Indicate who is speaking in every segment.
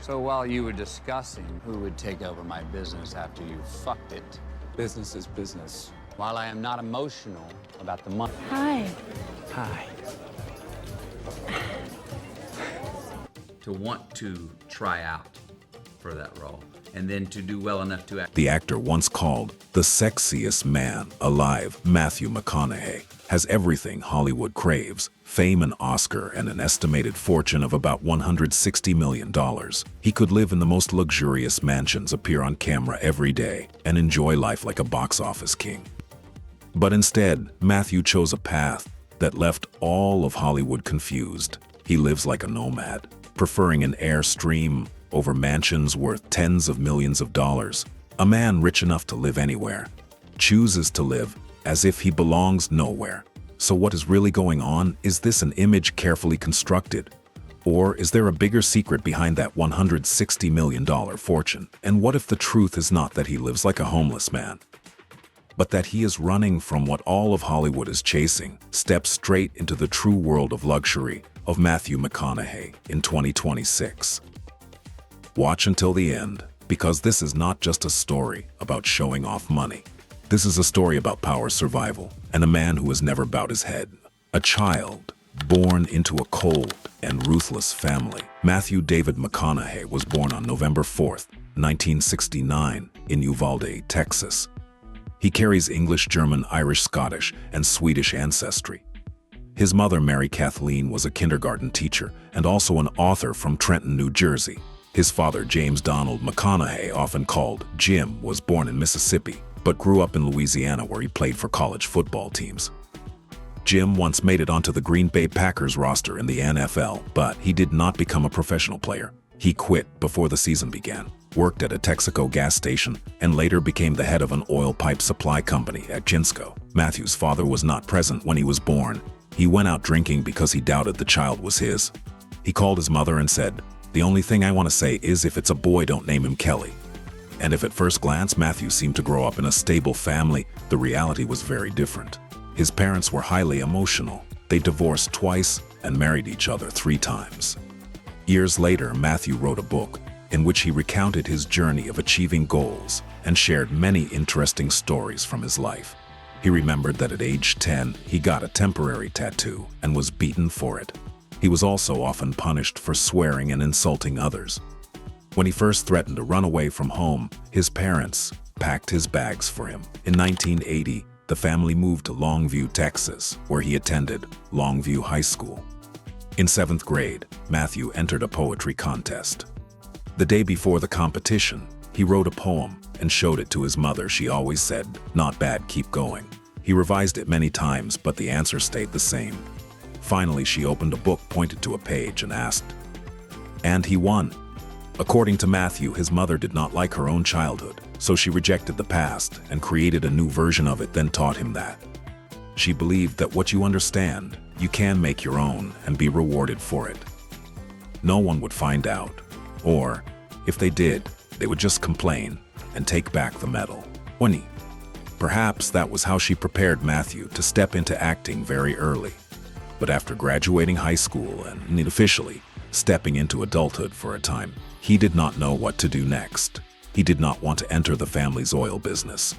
Speaker 1: So while you were discussing who would take over my business after you fucked it,
Speaker 2: Business is business.
Speaker 1: while I am not emotional about the money.
Speaker 3: Hi.
Speaker 2: Hi.
Speaker 4: To want to try out for that role and then to do well enough to act.
Speaker 5: The actor once called the sexiest man alive, Matthew McConaughey, has everything Hollywood craves: fame, an Oscar, and an estimated fortune of about $160 million. He could live in the most luxurious mansions, appear on camera every day, and enjoy life like a box office king. But instead, Matthew chose a path that left all of Hollywood confused. He lives like a nomad, preferring an Airstream over mansions worth tens of millions of dollars. A man rich enough to live anywhere chooses to live as if he belongs nowhere. So what is really going on? Is this an image carefully constructed? Or is there a bigger secret behind that $160 million fortune? And what if the truth is not that he lives like a homeless man, but that he is running from what all of Hollywood is chasing? Step straight into the true world of luxury of Matthew McConaughey in 2026. Watch until the end, because this is not just a story about showing off money. This is a story about power, survival, and a man who has never bowed his head. A child born into a cold and ruthless family. Matthew David McConaughey was born on November 4th, 1969, in Uvalde, Texas. He carries English, German, Irish, Scottish, and Swedish ancestry. His mother, Mary Kathleen, was a kindergarten teacher and also an author from Trenton, New Jersey. His father, James Donald McConaughey, often called Jim, was born in Mississippi, but grew up in Louisiana, where he played for college football teams. Jim once made it onto the Green Bay Packers roster in the NFL, but he did not become a professional player. He quit before the season began, worked at a Texaco gas station, and later became the head of an oil pipe supply company at Ginsco. Matthew's father was not present when he was born. He went out drinking because he doubted the child was his. He called his mother and said, "The only thing I want to say is if it's a boy, don't name him Kelly." And if at first glance Matthew seemed to grow up in a stable family, the reality was very different. His parents were highly emotional. They divorced twice and married each other 3 times. Years later, Matthew wrote a book in which he recounted his journey of achieving goals and shared many interesting stories from his life. He remembered that at age 10, he got a temporary tattoo and was beaten for it. He was also often punished for swearing and insulting others. When he first threatened to run away from home, his parents packed his bags for him. In 1980, the family moved to Longview, Texas, where he attended Longview High School. In 7th grade, Matthew entered a poetry contest. The day before the competition, he wrote a poem and showed it to his mother. She always said, "Not bad, keep going." He revised it many times, but the answer stayed the same. Finally, she opened a book, pointed to a page, and asked, and he won. According to Matthew, his mother did not like her own childhood, so she rejected the past and created a new version of it, then taught him that. She believed that what you understand, you can make your own and be rewarded for it. No one would find out, or if they did, they would just complain and take back the medal. Perhaps that was how she prepared Matthew to step into acting very early. But after graduating high school and officially stepping into adulthood for a time, he did not know what to do next. He did not want to enter the family's oil business.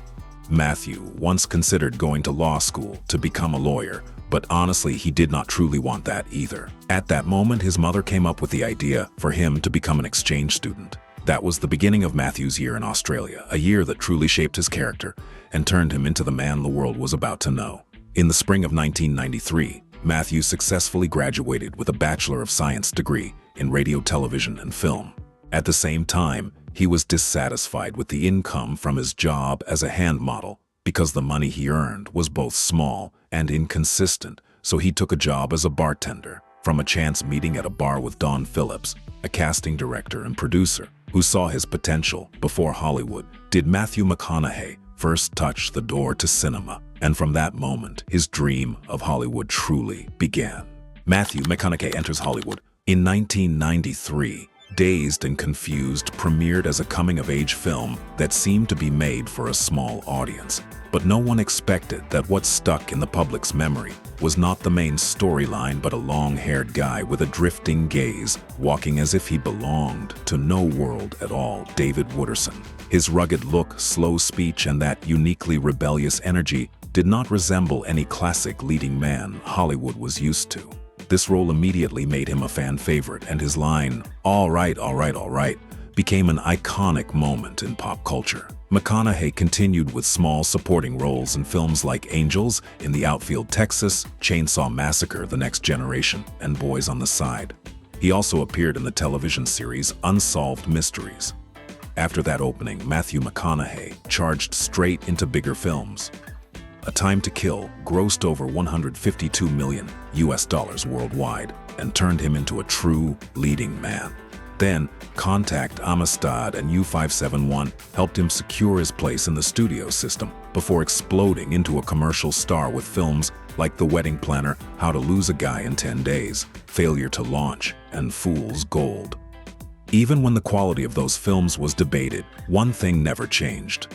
Speaker 5: Matthew once considered going to law school to become a lawyer, but honestly, he did not truly want that either. At that moment, his mother came up with the idea for him to become an exchange student. That was the beginning of Matthew's year in Australia, a year that truly shaped his character and turned him into the man the world was about to know. In the spring of 1993, Matthew successfully graduated with a Bachelor of Science degree in radio, television, and film. At the same time, he was dissatisfied with the income from his job as a hand model because the money he earned was both small and inconsistent, so he took a job as a bartender from a chance meeting at a bar with Don Phillips, a casting director and producer who saw his potential. Before Hollywood did Matthew McConaughey first touch the door to cinema, and from that moment, his dream of Hollywood truly began. Matthew McConaughey enters Hollywood in 1993. Dazed and Confused premiered as a coming-of-age film that seemed to be made for a small audience. But no one expected that what stuck in the public's memory was not the main storyline but a long-haired guy with a drifting gaze, walking as if he belonged to no world at all, David Wooderson. His rugged look, slow speech, and that uniquely rebellious energy did not resemble any classic leading man Hollywood was used to. This role immediately made him a fan favorite, and his line, "All right, all right, all right," became an iconic moment in pop culture. McConaughey continued with small supporting roles in films like Angels, In the Outfield, Texas, Chainsaw Massacre, The Next Generation, and Boys on the Side. He also appeared in the television series Unsolved Mysteries. After that opening, Matthew McConaughey charged straight into bigger films. A Time to Kill grossed over $152 million worldwide and turned him into a true leading man. Then, Contact, Amistad, and U-571 helped him secure his place in the studio system before exploding into a commercial star with films like The Wedding Planner, How to Lose a Guy in 10 Days, Failure to Launch, and Fool's Gold. Even when the quality of those films was debated, one thing never changed.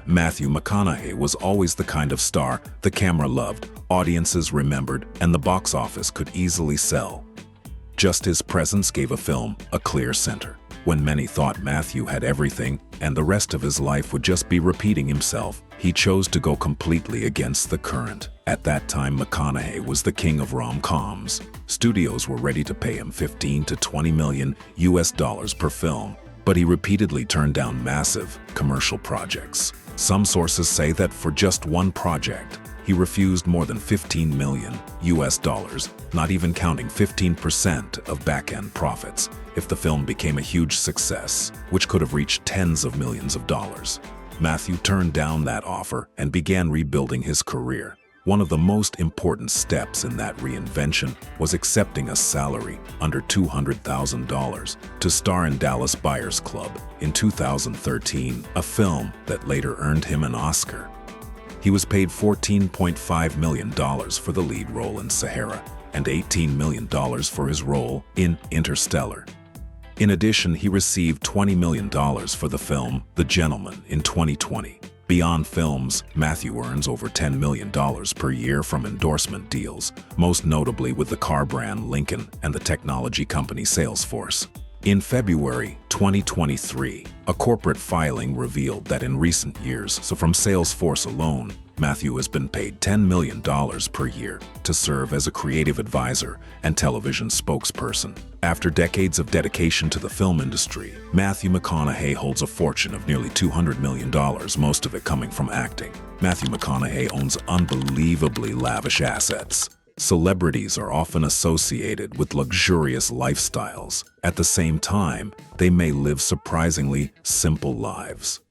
Speaker 5: Matthew McConaughey was always the kind of star the camera loved, audiences remembered, and the box office could easily sell. Just his presence gave a film a clear center. When many thought Matthew had everything and the rest of his life would just be repeating himself, he chose to go completely against the current. At that time, McConaughey was the king of rom-coms. Studios were ready to pay him $15 to $20 million per film, but he repeatedly turned down massive commercial projects. Some sources say that for just one project, he refused more than $15 million, not even counting 15% of back-end profits, if the film became a huge success, which could have reached tens of millions of dollars. Matthew turned down that offer and began rebuilding his career. One of the most important steps in that reinvention was accepting a salary under $200,000 to star in Dallas Buyers Club in 2013, a film that later earned him an Oscar. He was paid $14.5 million for the lead role in Sahara and $18 million for his role in Interstellar. In addition, he received $20 million for the film The Gentleman in 2020. Beyond films, Matthew earns over $10 million per year from endorsement deals, most notably with the car brand Lincoln and the technology company Salesforce. In February 2023, a corporate filing revealed that in recent years, so from Salesforce alone, Matthew has been paid $10 million per year to serve as a creative advisor and television spokesperson. After decades of dedication to the film industry, Matthew McConaughey holds a fortune of nearly $200 million, most of it coming from acting. Matthew McConaughey owns unbelievably lavish assets. Celebrities are often associated with luxurious lifestyles. At the same time, they may live surprisingly simple lives.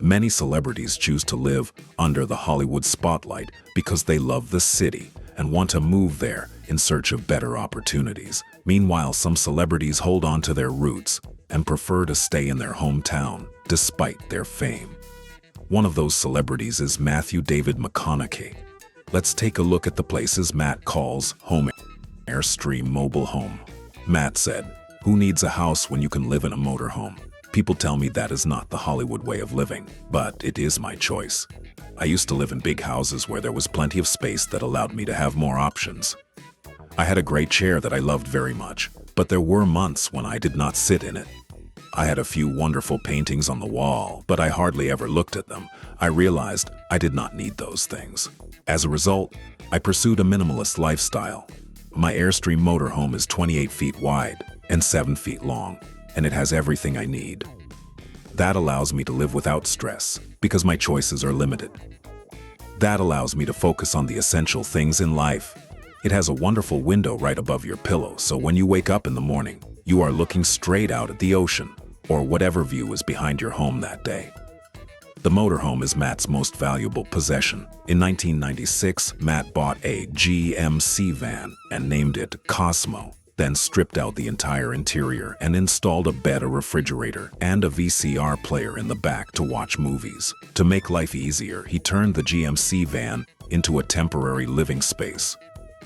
Speaker 5: Many celebrities choose to live under the Hollywood spotlight because they love the city and want to move there in search of better opportunities. Meanwhile, some celebrities hold on to their roots and prefer to stay in their hometown despite their fame. One of those celebrities is Matthew David McConaughey. Let's take a look at the places Matt calls home. Airstream mobile home. Matt said, "Who needs a house when you can live in a motorhome? People tell me that is not the Hollywood way of living, but it is my choice. I used to live in big houses where there was plenty of space that allowed me to have more options. I had a great chair that I loved very much, but there were months when I did not sit in it. I had a few wonderful paintings on the wall, but I hardly ever looked at them. I realized I did not need those things. As a result, I pursued a minimalist lifestyle. My Airstream motorhome is 28 feet wide and 7 feet long, and it has everything I need. That allows me to live without stress because my choices are limited. That allows me to focus on the essential things in life. It has a wonderful window right above your pillow, so when you wake up in the morning, you are looking straight out at the ocean or whatever view is behind your home that day." The motorhome is Matt's most valuable possession. In 1996, Matt bought a GMC van and named it Cosmo, then stripped out the entire interior and installed a bed, a refrigerator, and a VCR player in the back to watch movies. To make life easier, he turned the GMC van into a temporary living space.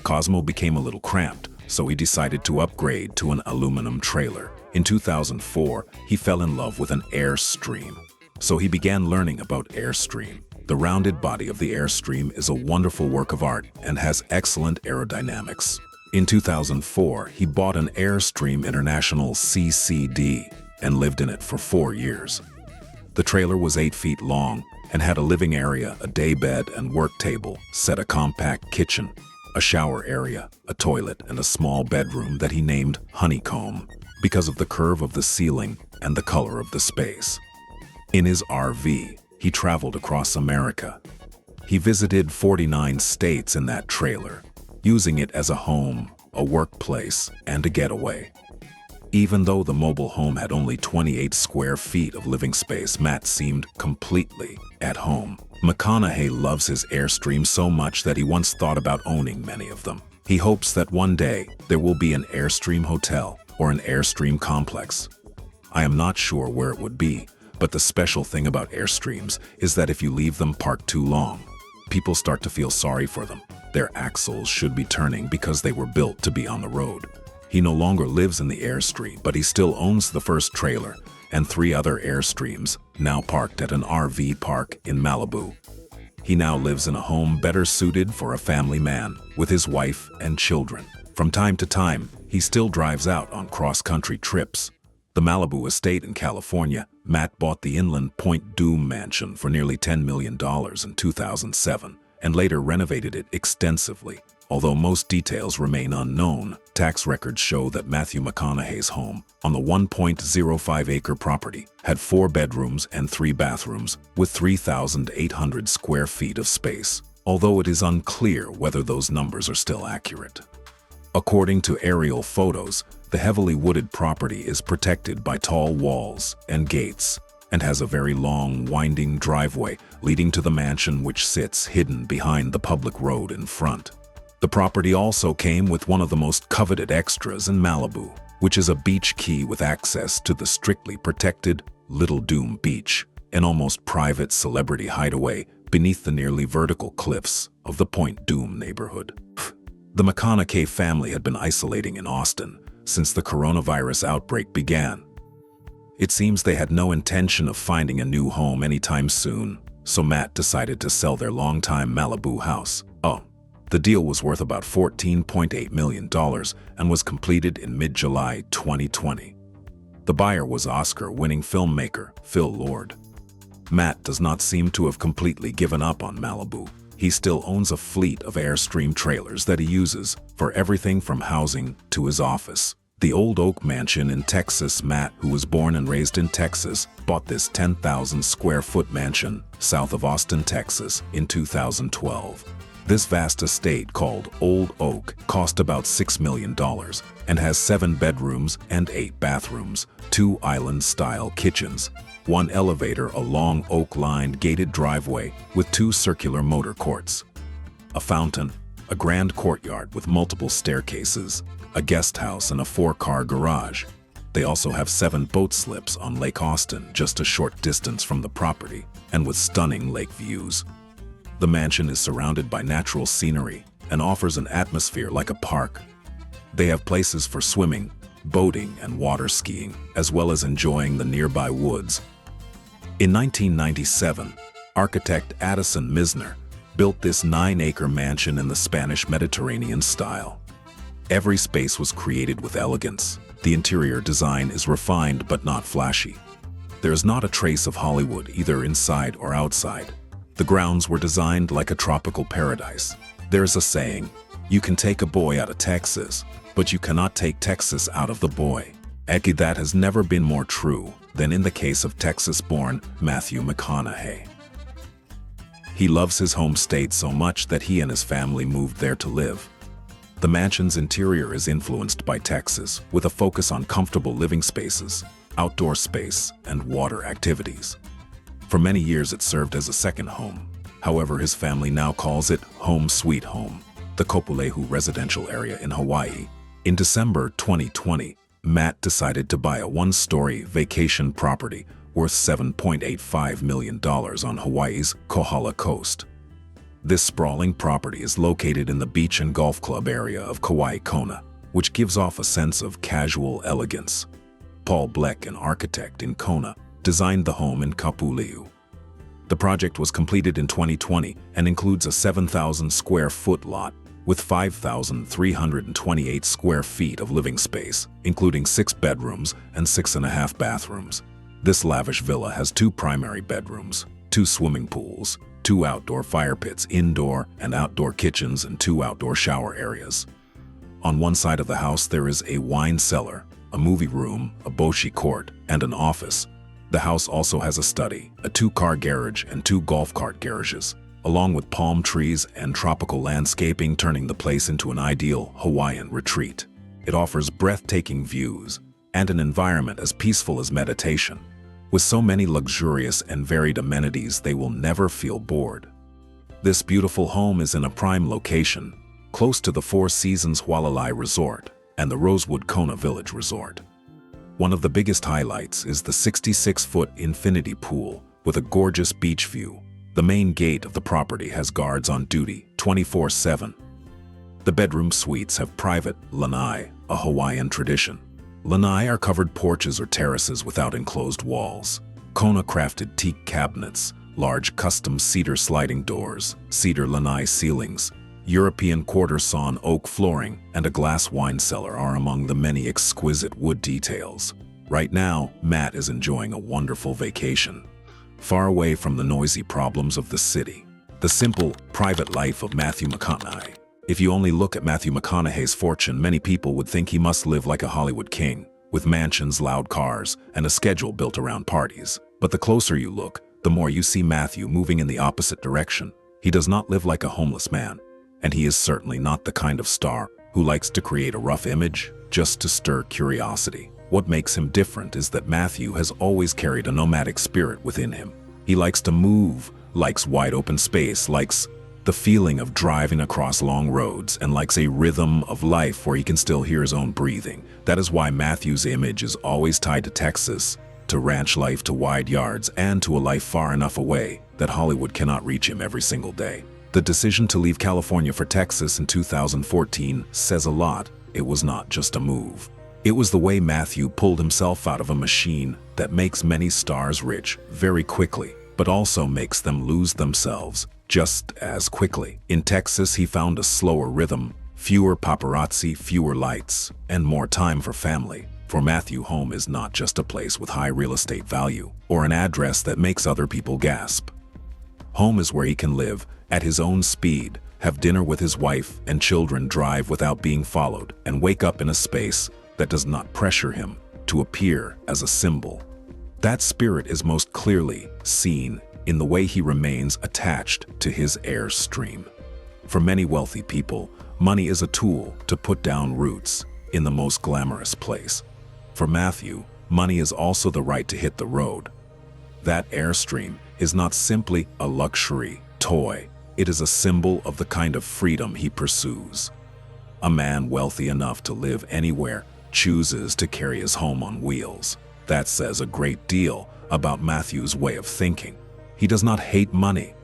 Speaker 5: Cosmo became a little cramped, so he decided to upgrade to an aluminum trailer. In 2004, he fell in love with an Airstream. So he began learning about Airstream. The rounded body of the Airstream is a wonderful work of art and has excellent aerodynamics. In 2004, he bought an Airstream International CCD and lived in it for 4 years. The trailer was 8 feet long and had a living area, a daybed and work table, set a compact kitchen, a shower area, a toilet, and a small bedroom that he named Honeycomb because of the curve of the ceiling and the color of the space. In his RV, he traveled across America. He visited 49 states in that trailer, using it as a home, a workplace, and a getaway. Even though the mobile home had only 28 square feet of living space, Matt seemed completely at home. McConaughey loves his Airstream so much that he once thought about owning many of them. He hopes that one day there will be an Airstream hotel or an Airstream complex. I am not sure where it would be, but the special thing about Airstreams is that if you leave them parked too long, people start to feel sorry for them. Their axles should be turning because they were built to be on the road. He no longer lives in the Airstream, but he still owns the first trailer and 3 other Airstreams, now parked at an RV park in Malibu. He now lives in a home better suited for a family man with his wife and children. From time to time, he still drives out on cross-country trips. The Malibu estate in California, Matt bought the Inland Point Doom mansion for nearly $10 million in 2007 and later renovated it extensively. Although most details remain unknown, tax records show that Matthew McConaughey's home on the 1.05-acre property had 4 bedrooms and 3 bathrooms with 3,800 square feet of space, although it is unclear whether those numbers are still accurate. According to aerial photos, the heavily wooded property is protected by tall walls and gates and has a very long, winding driveway leading to the mansion, which sits hidden behind the public road in front. The property also came with one of the most coveted extras in Malibu, which is a beach key with access to the strictly protected Little Doom Beach, an almost private celebrity hideaway beneath the nearly vertical cliffs of the Point Doom neighborhood. The McConaughey family had been isolating in Austin since the coronavirus outbreak began. It seems they had no intention of finding a new home anytime soon, so Matt decided to sell their longtime Malibu house. The deal was worth about $14.8 million and was completed in mid-July 2020. The buyer was Oscar-winning filmmaker Phil Lord. Matt does not seem to have completely given up on Malibu. He still owns a fleet of Airstream trailers that he uses for everything from housing to his office. The Old Oak Mansion in Texas. Matt, who was born and raised in Texas, bought this 10,000 square foot mansion south of Austin, Texas in 2012. This vast estate, called Old Oak, cost about $6 million and has 7 bedrooms and 8 bathrooms, 2 island-style kitchens, 1 elevator, a long oak-lined gated driveway with 2 circular motor courts, a fountain, a grand courtyard with multiple staircases, a guest house, and a 4-car garage. They also have 7 boat slips on Lake Austin, just a short distance from the property, and with stunning lake views. The mansion is surrounded by natural scenery and offers an atmosphere like a park. They have places for swimming, boating, and water skiing, as well as enjoying the nearby woods. In 1997, architect Addison Misner built this 9-acre mansion in the Spanish Mediterranean style. Every space was created with elegance. The interior design is refined but not flashy. There is not a trace of Hollywood either inside or outside. The grounds were designed like a tropical paradise. There's a saying, you can take a boy out of Texas, but you cannot take Texas out of the boy. That has never been more true than in the case of Texas-born Matthew McConaughey. He loves his home state so much that he and his family moved there to live. The mansion's interior is influenced by Texas, with a focus on comfortable living spaces, outdoor space, and water activities. For many years it served as a second home. However, his family now calls it Home Sweet Home, the Kopulehu residential area in Hawaii. In December 2020, Matt decided to buy a 1-story vacation property worth $7.85 million on Hawaii's Kohala coast. This sprawling property is located in the beach and golf club area of Kauai Kona, which gives off a sense of casual elegance. Paul Bleck, an architect in Kona, designed the home in Kapuleu. The project was completed in 2020 and includes a 7,000 square foot lot with 5,328 square feet of living space, including 6 bedrooms and 6.5 bathrooms. This lavish villa has 2 primary bedrooms, 2 swimming pools, 2 outdoor fire pits, indoor and outdoor kitchens, and 2 outdoor shower areas. On one side of the house there is a wine cellar, a movie room, a bocce court, and an office. The house also has a study, a 2-car garage, and 2 golf cart garages, along with palm trees and tropical landscaping, turning the place into an ideal Hawaiian retreat. It offers breathtaking views and an environment as peaceful as meditation. With so many luxurious and varied amenities, they will never feel bored. This beautiful home is in a prime location, close to the Four Seasons Hualalai Resort and the Rosewood Kona Village Resort. One of the biggest highlights is the 66-foot infinity pool with a gorgeous beach view. The main gate of the property has guards on duty 24/7. The bedroom suites have private lanai, a Hawaiian tradition. Lanai are covered porches or terraces without enclosed walls. Kona-crafted teak cabinets, large custom cedar sliding doors, cedar lanai ceilings, European quarter-sawn oak flooring, and a glass wine cellar are among the many exquisite wood details. Right now, Matt is enjoying a wonderful vacation, far away from the noisy problems of the city. The simple, private life of Matthew McConaughey. If you only look at Matthew McConaughey's fortune, many people would think he must live like a Hollywood king, with mansions, loud cars, and a schedule built around parties. But the closer you look, the more you see Matthew moving in the opposite direction. He does not live like a homeless man, and he is certainly not the kind of star who likes to create a rough image just to stir curiosity. What makes him different is that Matthew has always carried a nomadic spirit within him. He likes to move, likes wide open space, likes the feeling of driving across long roads, and likes a rhythm of life where he can still hear his own breathing. That is why Matthew's image is always tied to Texas, to ranch life, to wide yards, and to a life far enough away that Hollywood cannot reach him every single day. The decision to leave California for Texas in 2014 says a lot. It was not just a move. It was the way Matthew pulled himself out of a machine that makes many stars rich very quickly, but also makes them lose themselves just as quickly. In Texas, he found a slower rhythm, fewer paparazzi, fewer lights, and more time for family. For Matthew, home is not just a place with high real estate value or an address that makes other people gasp. Home is where he can live at his own speed, have dinner with his wife and children, drive without being followed, and wake up in a space that does not pressure him to appear as a symbol. That spirit is most clearly seen in the way he remains attached to his airstream. For many wealthy people, money is a tool to put down roots in the most glamorous place. For Matthew, money is also the right to hit the road. That airstream is not simply a luxury toy. It is a symbol of the kind of freedom he pursues. A man wealthy enough to live anywhere chooses to carry his home on wheels. That says a great deal about Matthew's way of thinking. He does not hate money.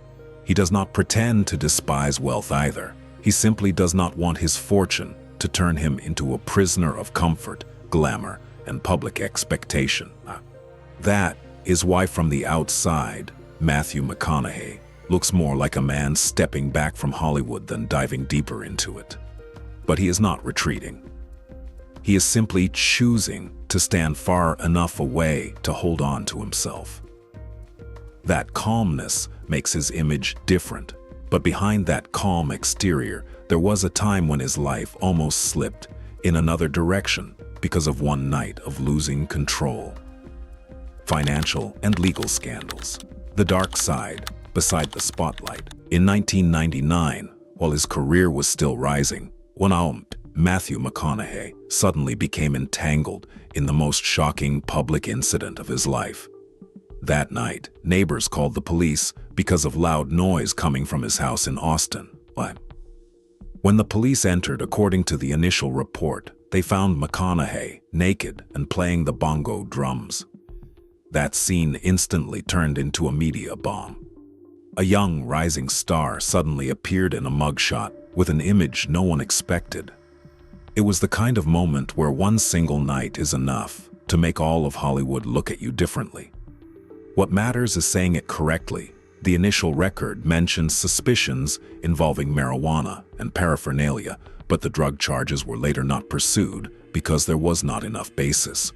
Speaker 5: He does not pretend to despise wealth either. He simply does not want his fortune to turn him into a prisoner of comfort, glamour, and public expectation. That is why from the outside, Matthew McConaughey looks more like a man stepping back from Hollywood than diving deeper into it. But he is not retreating. He is simply choosing to stand far enough away to hold on to himself. That calmness makes his image different, but behind that calm exterior, there was a time when his life almost slipped in another direction because of one night of losing control. Financial and legal scandals. The dark side beside the spotlight. In 1999, while his career was still rising, Matthew McConaughey suddenly became entangled in the most shocking public incident of his life. That night, neighbors called the police because of loud noise coming from his house in Austin. When the police entered, according to the initial report, they found McConaughey naked and playing the bongo drums. That scene instantly turned into a media bomb. A young rising star suddenly appeared in a mugshot with an image no one expected. It was the kind of moment where one single night is enough to make all of Hollywood look at you differently. What matters is saying it correctly, The initial record mentioned suspicions involving marijuana and paraphernalia, but the drug charges were later not pursued because there was not enough basis.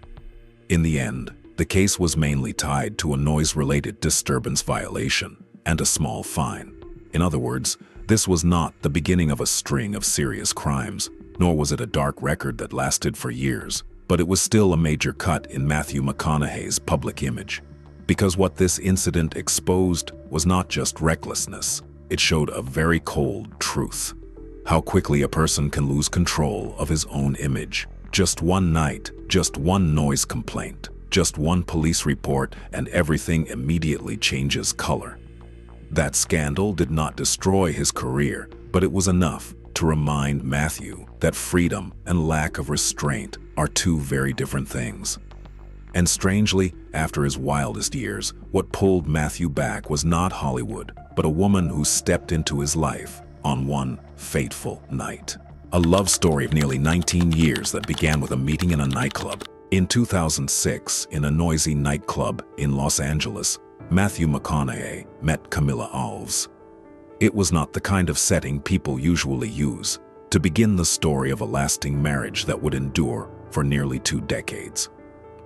Speaker 5: In the end, the case was mainly tied to a noise-related disturbance violation and a small fine. In other words, this was not the beginning of a string of serious crimes, nor was it a dark record that lasted for years, but it was still a major cut in Matthew McConaughey's public image. Because what this incident exposed was not just recklessness, it showed a very cold truth. How quickly a person can lose control of his own image. Just one night, just one noise complaint, just one police report, and everything immediately changes color. That scandal did not destroy his career, but it was enough to remind Matthew that freedom and lack of restraint are two very different things. And strangely, after his wildest years, what pulled Matthew back was not Hollywood, but a woman who stepped into his life on one fateful night. A love story of nearly 19 years that began with a meeting in a nightclub. In 2006, in a noisy nightclub in Los Angeles, Matthew McConaughey met Camilla Alves. It was not the kind of setting people usually use to begin the story of a lasting marriage that would endure for nearly 2 decades.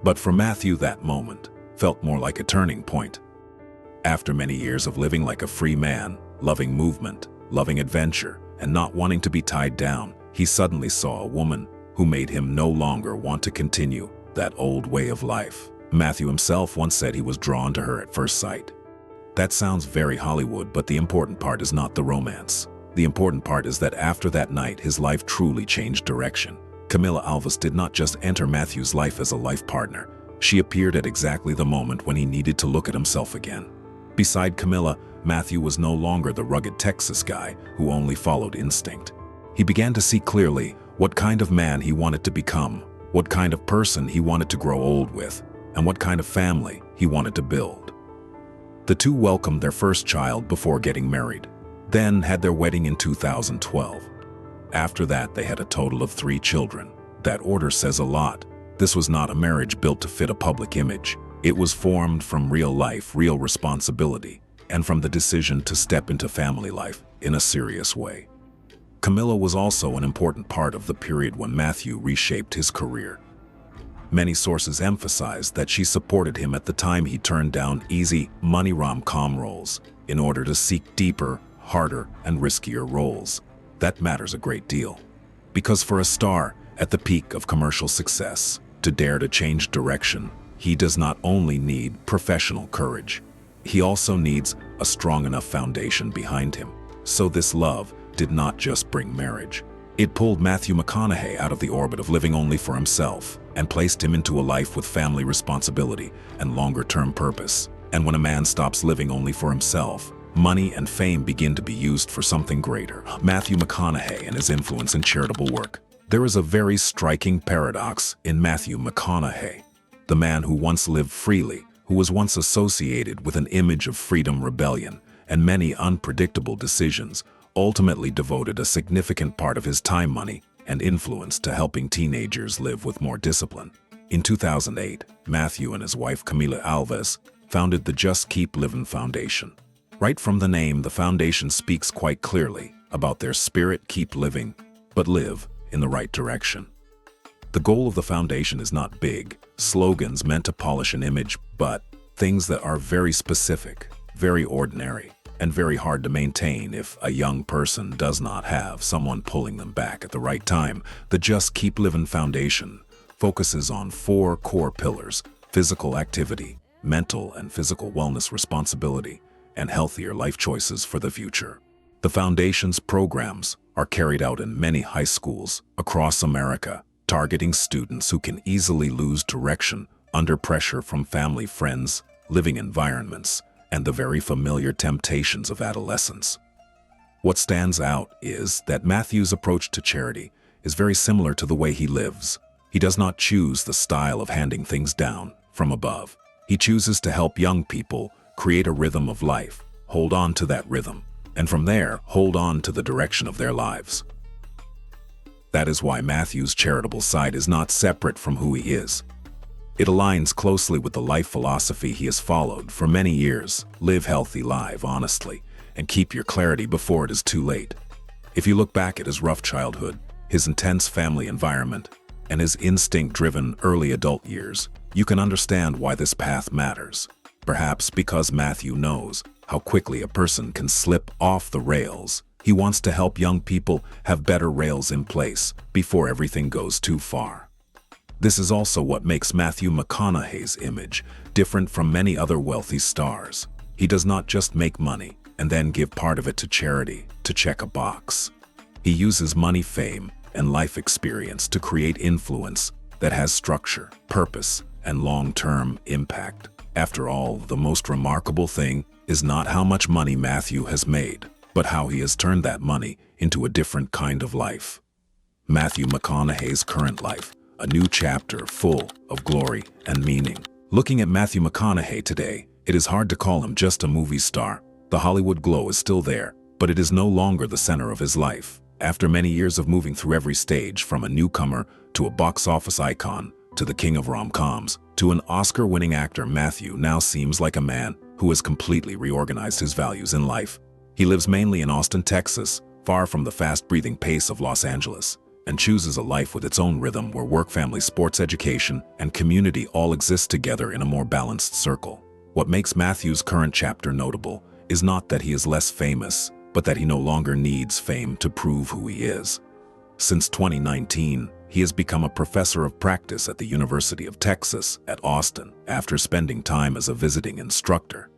Speaker 5: But for Matthew, that moment felt more like a turning point. After many years of living like a free man, loving movement, loving adventure, and not wanting to be tied down, he suddenly saw a woman who made him no longer want to continue that old way of life. Matthew himself once said he was drawn to her at first sight. That sounds very Hollywood, but the important part is not the romance. The important part is that after that night, his life truly changed direction. Camilla Alves did not just enter Matthew's life as a life partner. She appeared at exactly the moment when he needed to look at himself again. Beside Camilla, Matthew was no longer the rugged Texas guy who only followed instinct. He began to see clearly what kind of man he wanted to become, what kind of person he wanted to grow old with, and what kind of family he wanted to build. The two welcomed their first child before getting married, then had their wedding in 2012. After that, they had a total of 3 children. That order says a lot. This was not a marriage built to fit a public image. It was formed from real life, real responsibility, and from the decision to step into family life in a serious way. Camilla was also an important part of the period when Matthew reshaped his career. Many sources emphasized that she supported him at the time he turned down easy, money rom-com roles in order to seek deeper, harder, and riskier roles. That matters a great deal. Because for a star at the peak of commercial success, to dare to change direction, he does not only need professional courage, he also needs a strong enough foundation behind him. So this love did not just bring marriage. It pulled Matthew McConaughey out of the orbit of living only for himself and placed him into a life with family responsibility and longer-term purpose. And when a man stops living only for himself, money and fame begin to be used for something greater. Matthew McConaughey and his influence in charitable work. There is a very striking paradox in Matthew McConaughey. The man who once lived freely, who was once associated with an image of freedom, rebellion, and many unpredictable decisions, ultimately devoted a significant part of his time, money, and influence to helping teenagers live with more discipline. In 2008, Matthew and his wife Camilla Alves founded the Just Keep Living Foundation. Right from the name, the foundation speaks quite clearly about their spirit: keep living, but live in the right direction. The goal of the foundation is not big slogans meant to polish an image, but things that are very specific, very ordinary, and very hard to maintain if a young person does not have someone pulling them back at the right time. The Just Keep Living Foundation focuses on 4 core pillars: physical activity, mental and physical wellness, responsibility, and healthier life choices for the future. The foundation's programs are carried out in many high schools across America, targeting students who can easily lose direction under pressure from family, friends, living environments, and the very familiar temptations of adolescence. What stands out is that Matthew's approach to charity is very similar to the way he lives. He does not choose the style of handing things down from above. He chooses to help young people create a rhythm of life, hold on to that rhythm, and from there, hold on to the direction of their lives. That is why Matthew's charitable side is not separate from who he is. It aligns closely with the life philosophy he has followed for many years. Live healthy, live honestly, and keep your clarity before it is too late. If you look back at his rough childhood, his intense family environment, and his instinct-driven early adult years, you can understand why this path matters. Perhaps because Matthew knows how quickly a person can slip off the rails. He wants to help young people have better rails in place before everything goes too far. This is also what makes Matthew McConaughey's image different from many other wealthy stars. He does not just make money and then give part of it to charity to check a box. He uses money, fame, and life experience to create influence that has structure, purpose, and long-term impact. After all, the most remarkable thing is not how much money Matthew has made, but how he has turned that money into a different kind of life. Matthew McConaughey's current life, a new chapter full of glory and meaning. Looking at Matthew McConaughey today, it is hard to call him just a movie star. The Hollywood glow is still there, but it is no longer the center of his life. After many years of moving through every stage, from a newcomer to a box office icon, to the king of rom-coms, to an Oscar-winning actor, Matthew now seems like a man who has completely reorganized his values in life. He lives mainly in Austin, Texas, far from the fast-breathing pace of Los Angeles, and chooses a life with its own rhythm where work, family, sports, education, and community all exist together in a more balanced circle. What makes Matthew's current chapter notable is not that he is less famous, but that he no longer needs fame to prove who he is. Since 2019, he has become a professor of practice at the University of Texas at Austin after spending time as a visiting instructor.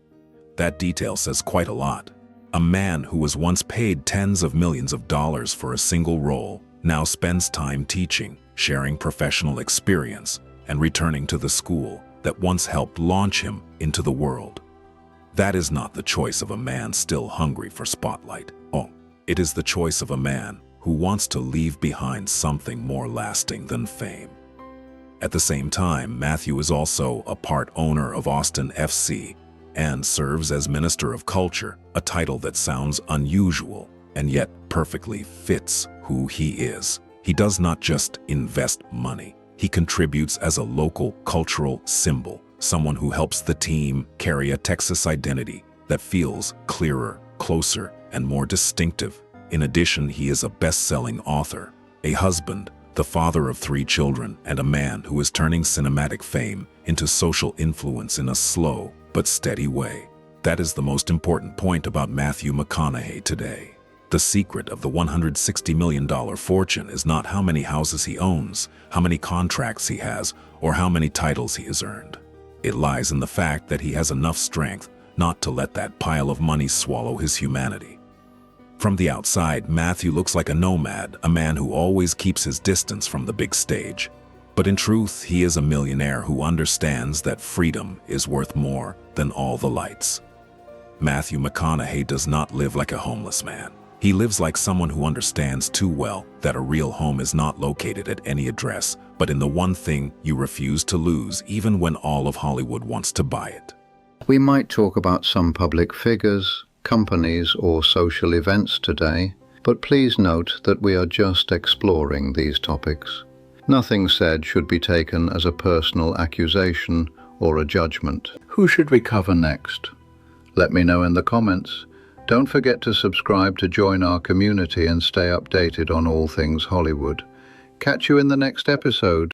Speaker 5: That detail says quite a lot. A man who was once paid tens of millions of dollars for a single role now spends time teaching, sharing professional experience, and returning to the school that once helped launch him into the world. That is not the choice of a man still hungry for spotlight. Oh, it is the choice of a man who wants to leave behind something more lasting than fame. At the same time, Matthew is also a part owner of Austin FC and serves as Minister of Culture, a title that sounds unusual and yet perfectly fits who he is. He does not just invest money. He contributes as a local cultural symbol, someone who helps the team carry a Texas identity that feels clearer, closer, and more distinctive. In addition, he is a best-selling author, a husband, the father of 3 children, and a man who is turning cinematic fame into social influence in a slow but steady way. That is the most important point about Matthew McConaughey today. The secret of the $160 million fortune is not how many houses he owns, how many contracts he has, or how many titles he has earned. It lies in the fact that he has enough strength not to let that pile of money swallow his humanity. From the outside, Matthew looks like a nomad, a man who always keeps his distance from the big stage. But in truth, he is a millionaire who understands that freedom is worth more than all the lights. Matthew McConaughey does not live like a homeless man. He lives like someone who understands too well that a real home is not located at any address, but in the one thing you refuse to lose even when all of Hollywood wants to buy it.
Speaker 3: We might talk about some public figures, companies, or social events today, but please note that we are just exploring these topics. Nothing said should be taken as a personal accusation or a judgment. Who should we cover next? Let me know in the comments. Don't forget to subscribe to join our community and stay updated on all things Hollywood. Catch you in the next episode.